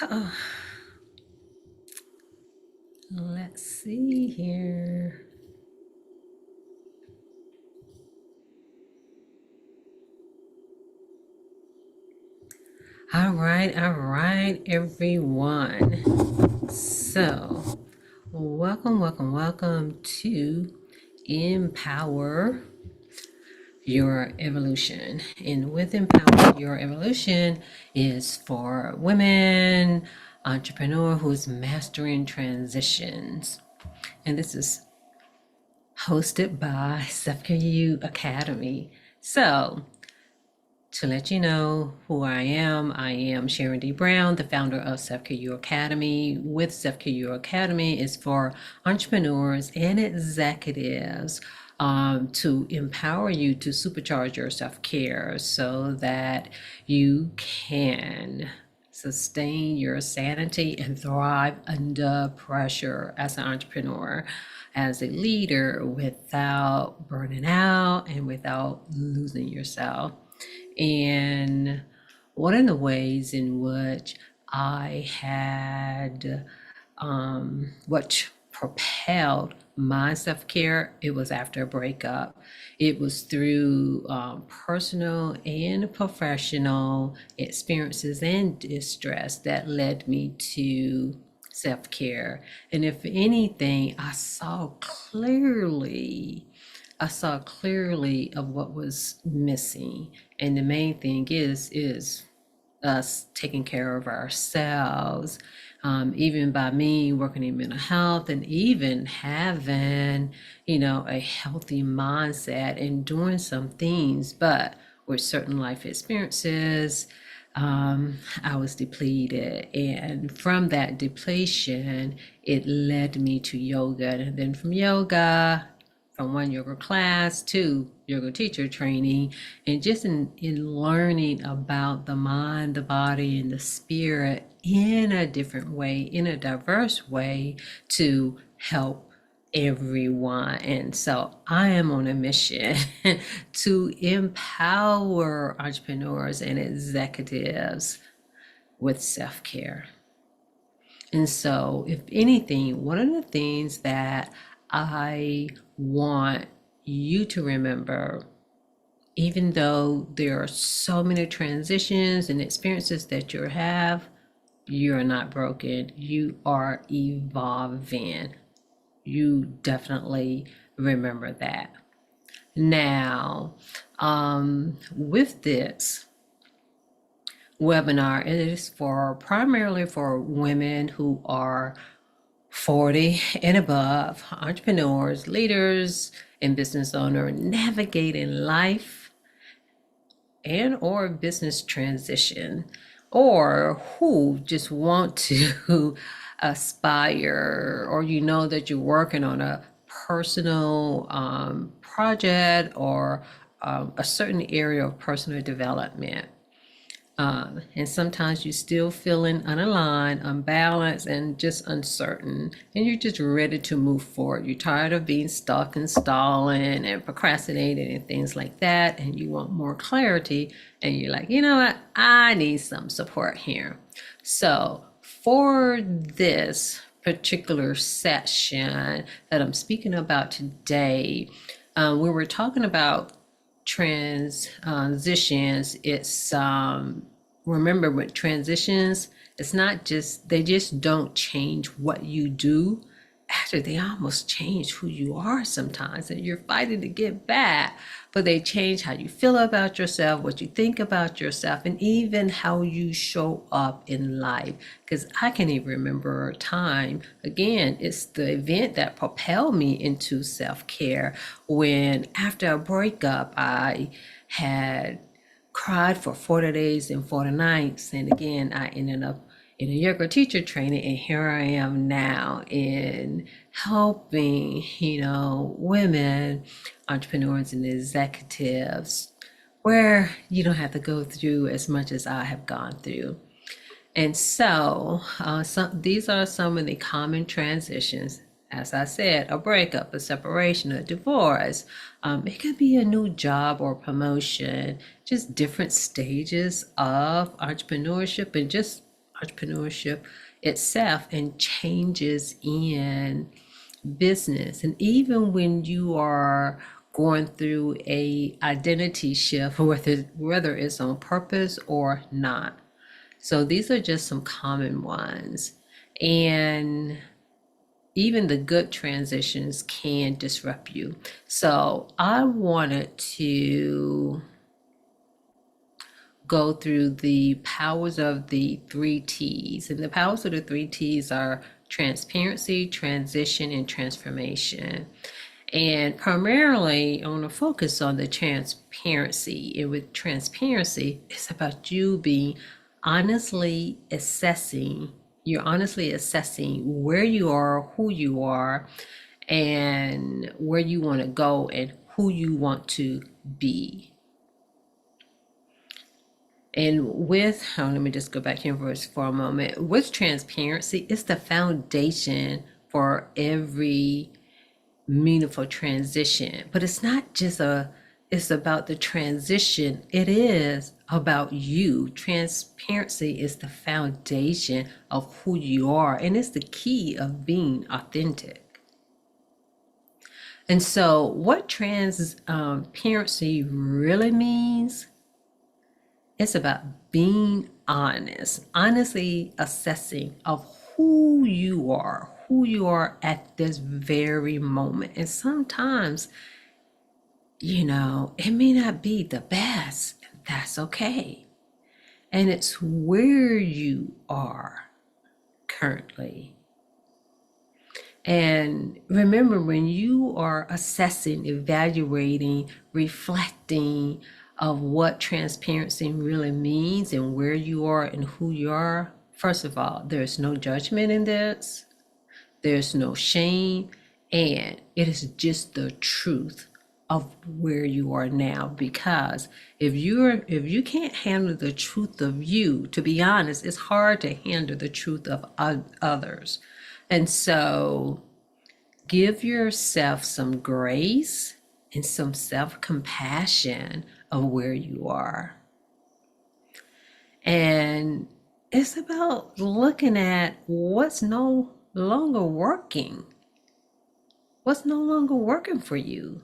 Oh, let's see here. All right, everyone. So, welcome to Empower Your Evolution. And with Empower Your Evolution is for women, entrepreneur who's mastering transitions. And this is hosted by Self Care U Academy. So, to let you know who I am Sharon D. Brown, the founder of Self Care U Academy. With Self Care U Academy is for entrepreneurs and executives to empower you to supercharge your self care so that you can sustain your sanity and thrive under pressure as an entrepreneur, as a leader, without burning out and without losing yourself. And one of the ways in which I had, what propelled my self care, it was after a breakup. It was through personal and professional experiences and distress that led me to self care. And if anything, I saw clearly of what was missing. And the main thing is us taking care of ourselves, even by me working in mental health and even having, a healthy mindset and doing some things, but with certain life experiences, I was depleted. And from that depletion, it led me to yoga. And then from yoga, from one yoga class to yoga teacher training, and just in learning about the mind, the body, and the spirit in a different way, in a diverse way, to help everyone. And so I am on a mission to empower entrepreneurs and executives with self-care. And so, if anything, one of the things that I want you to remember, even though there are so many transitions and experiences that you have, you're not broken. You are evolving. You definitely remember that. Now, with this webinar, it is for primarily for women who are 40 and above, entrepreneurs, leaders, and business owner navigating life and or business transition, or who just want to aspire, or that you're working on a personal project, or a certain area of personal development. And sometimes you're still feeling unaligned, unbalanced, and just uncertain. And you're just ready to move forward. You're tired of being stuck and stalling and procrastinating and things like that. And you want more clarity. And you're like, you know what? I need some support here. So for this particular session that I'm speaking about today, we were talking about transitions. It's remember, with transitions, it's not just, they just don't change what you do. Actually, they almost change who you are sometimes, and you're fighting to get back, but they change how you feel about yourself, what you think about yourself, and even how you show up in life. Because I can even remember a time, again, it's the event that propelled me into self-care, when after a breakup, I had cried for 40 days and 40 nights. And again, I ended up in a yoga teacher training, and here I am now in helping, women, entrepreneurs, and executives, where you don't have to go through as much as I have gone through. And so, these are some of the common transitions. As I said, a breakup, a separation, a divorce. It could be a new job or promotion, just different stages of entrepreneurship and just entrepreneurship itself and changes in business. And even when you are going through a identity shift, whether it's on purpose or not. So these are just some common ones. And even the good transitions can disrupt you. So I wanted to go through the powers of the three T's. And the powers of the three T's are transparency, transition, and transformation. And primarily, I want to focus on the transparency. And with transparency, it's about you being honestly assessing. You're honestly assessing where you are, who you are, and where you want to go and who you want to be. And let me just go back here for a moment. With transparency, it's the foundation for every meaningful transition. But it's not just it's about the transition. It is about you. Transparency is the foundation of who you are, and it's the key of being authentic. And so what transparency really means, it's about being honest, honestly assessing of who you are at this very moment. And sometimes, it may not be the best. That's okay. And it's where you are currently. And remember, when you are assessing, evaluating, reflecting of what transparency really means and where you are and who you are, first of all, there's no judgment in this. There's no shame. And it is just the truth of where you are now. Because if you can't handle the truth of you, to be honest, it's hard to handle the truth of others. And so give yourself some grace and some self-compassion of where you are. And it's about looking at what's no longer working. What's no longer working for you?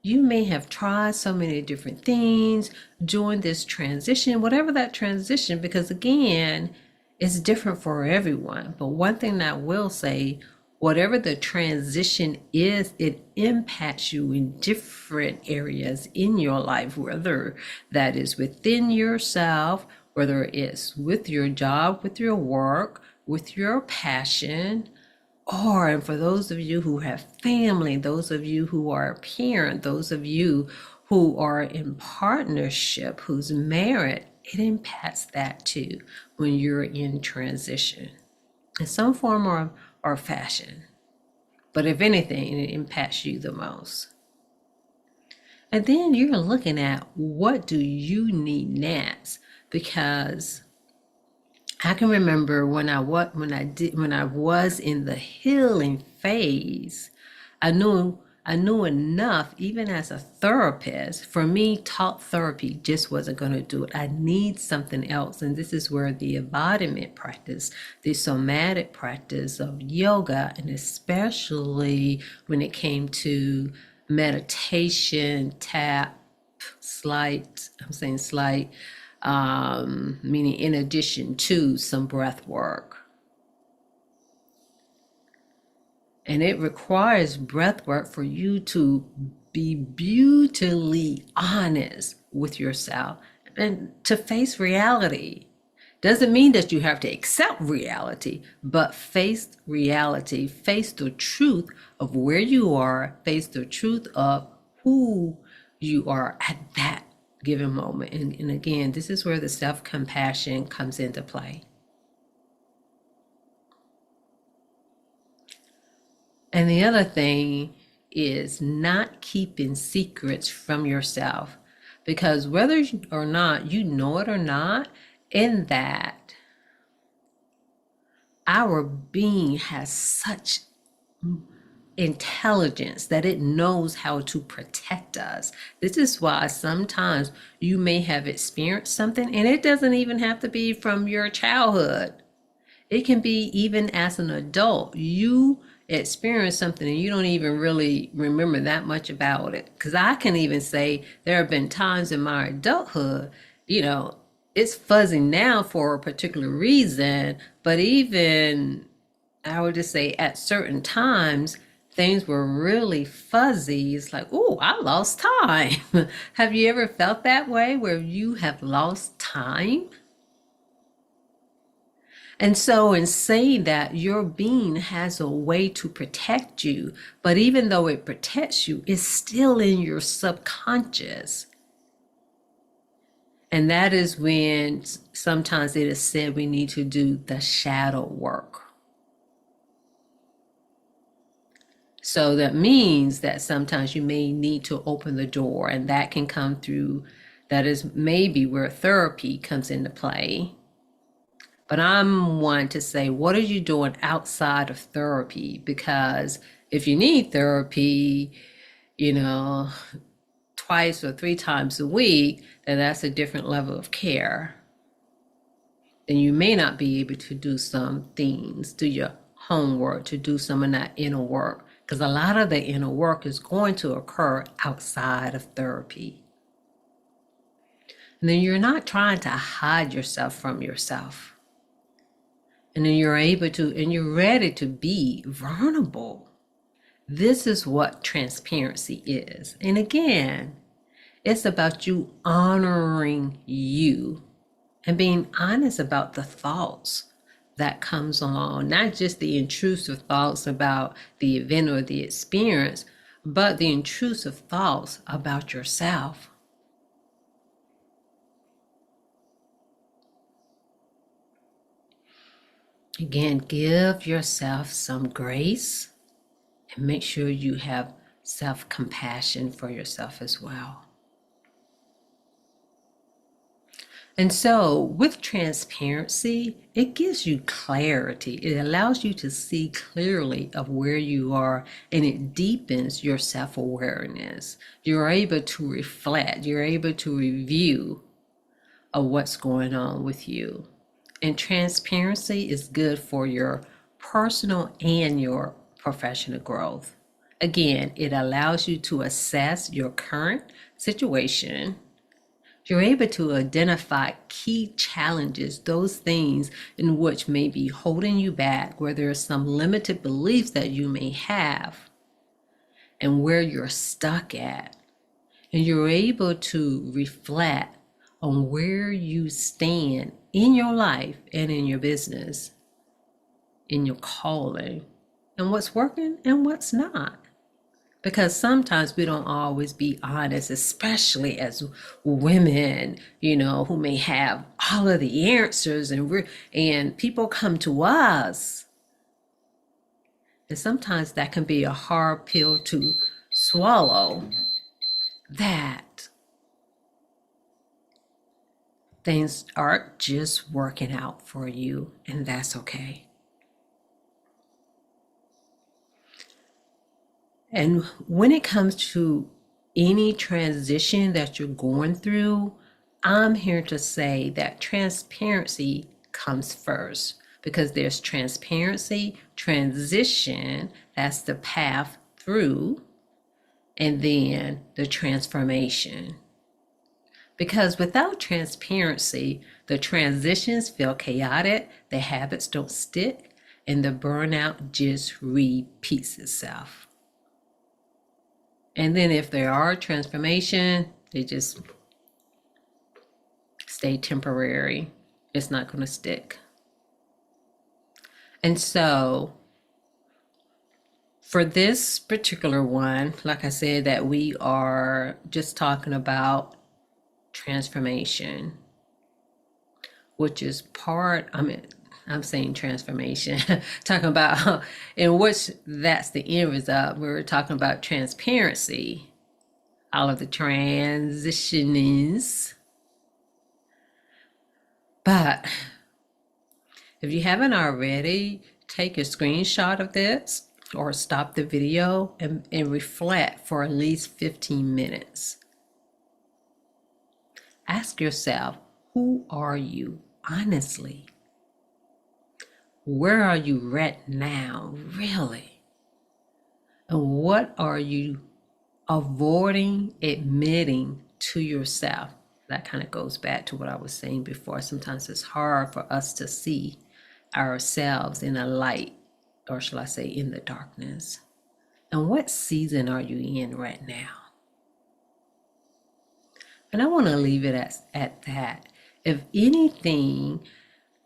You may have tried so many different things during this transition, whatever that transition, because again, it's different for everyone. But one thing that I will say, whatever the transition is, it impacts you in different areas in your life, whether that is within yourself, whether it's with your job, with your work, with your passion, and for those of you who have family, those of you who are a parent, those of you who are in partnership, who's married, it impacts that too when you're in transition in some form or fashion. But if anything, it impacts you the most. And then you're looking at what do you need next, because I can remember when I was in the healing phase, I knew enough, even as a therapist. For me, talk therapy just wasn't going to do it. I need something else. And this is where the embodiment practice, the somatic practice of yoga, and especially when it came to meditation, slight, meaning in addition to some breath work. And it requires breath work for you to be brutally honest with yourself and to face reality. Doesn't mean that you have to accept reality, but face reality, face the truth of where you are, face the truth of who you are at that given moment. And again, this is where the self-compassion comes into play. And the other thing is not keeping secrets from yourself, because whether or not you know it or not, in that our being has such intelligence that it knows how to protect us. This is why sometimes you may have experienced something, and it doesn't even have to be from your childhood. It can be even as an adult. You experience something and you don't even really remember that much about it. Because I can even say there have been times in my adulthood, you know, it's fuzzy now for a particular reason, but even I would just say at certain times, things were really fuzzy. It's like, oh, I lost time. Have you ever felt that way where you have lost time? And so, in saying that, your being has a way to protect you, but even though it protects you, it's still in your subconscious. And that is when sometimes it is said we need to do the shadow work. So that means that sometimes you may need to open the door, and that can come through, that is maybe where therapy comes into play. But I'm one to say, what are you doing outside of therapy? Because if you need therapy, you know, twice or three times a week, then that's a different level of care. Then you may not be able to do some things, do your homework, to do some of that inner work. Because a lot of the inner work is going to occur outside of therapy. And then you're not trying to hide yourself from yourself. And then you're able to, and you're ready to be vulnerable. This is what transparency is. And again, it's about you honoring you and being honest about the thoughts that comes along, not just the intrusive thoughts about the event or the experience, but the intrusive thoughts about yourself. Again, give yourself some grace and make sure you have self-compassion for yourself as well. And so with transparency, it gives you clarity. It allows you to see clearly of where you are, and it deepens your self-awareness. You're able to reflect, you're able to review of what's going on with you. And transparency is good for your personal and your professional growth. Again, it allows you to assess your current situation. You're able to identify key challenges, those things in which may be holding you back, where there are some limited beliefs that you may have, and where you're stuck at. And you're able to reflect on where you stand in your life and in your business, in your calling, and what's working and what's not. Because sometimes we don't always be honest, especially as women, who may have all of the answers, and people come to us. And sometimes that can be a hard pill to swallow, that things aren't just working out for you, and that's okay. And when it comes to any transition that you're going through, I'm here to say that transparency comes first, because there's transparency, transition, that's the path through, and then the transformation. Because without transparency, the transitions feel chaotic, the habits don't stick, and the burnout just repeats itself. And then if there are transformation, they just stay temporary. It's not going to stick. And so for this particular one, like I said, that we are just talking about transformation, which is I'm saying transformation, talking about in which that's the end result. We're talking about transparency, all of the transitionings. But if you haven't already, take a screenshot of this or stop the video and reflect for at least 15 minutes. Ask yourself, who are you honestly? Where are you right now, really? And what are you avoiding admitting to yourself? That kind of goes back to what I was saying before. Sometimes it's hard for us to see ourselves in a light, or shall I say, in the darkness. And what season are you in right now? And I want to leave it at that. If anything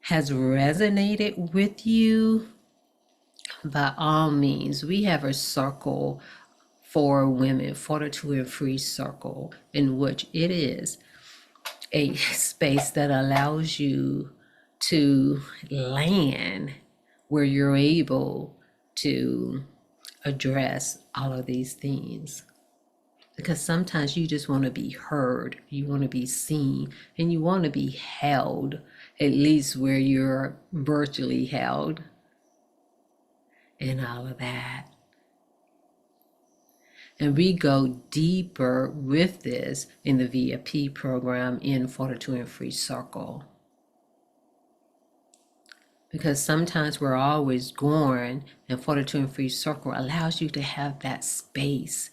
has resonated with you, by all means, we have a circle for women, Fortitude Free Circle, in which it is a space that allows you to land where you're able to address all of these things. Because sometimes you just want to be heard, you want to be seen, and you want to be held, at least where you're virtually held, and all of that. And we go deeper with this in the VIP program in Fortitude Free Circle. Because sometimes we're always going, and Fortitude Free Circle allows you to have that space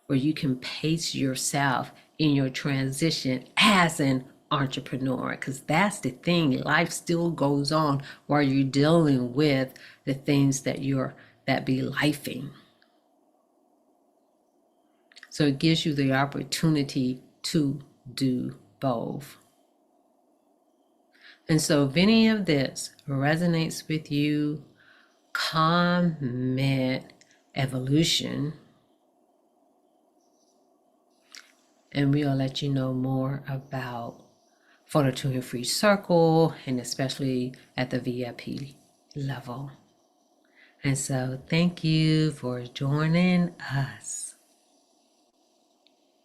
where you can pace yourself in your transition as an entrepreneur. Because that's the thing, life still goes on while you're dealing with the things that be lifing. So it gives you the opportunity to do both. And so if any of this resonates with you, comment evolution, and we'll let you know more about Fortitude Free Circle, and especially at the VIP level. And so thank you for joining us.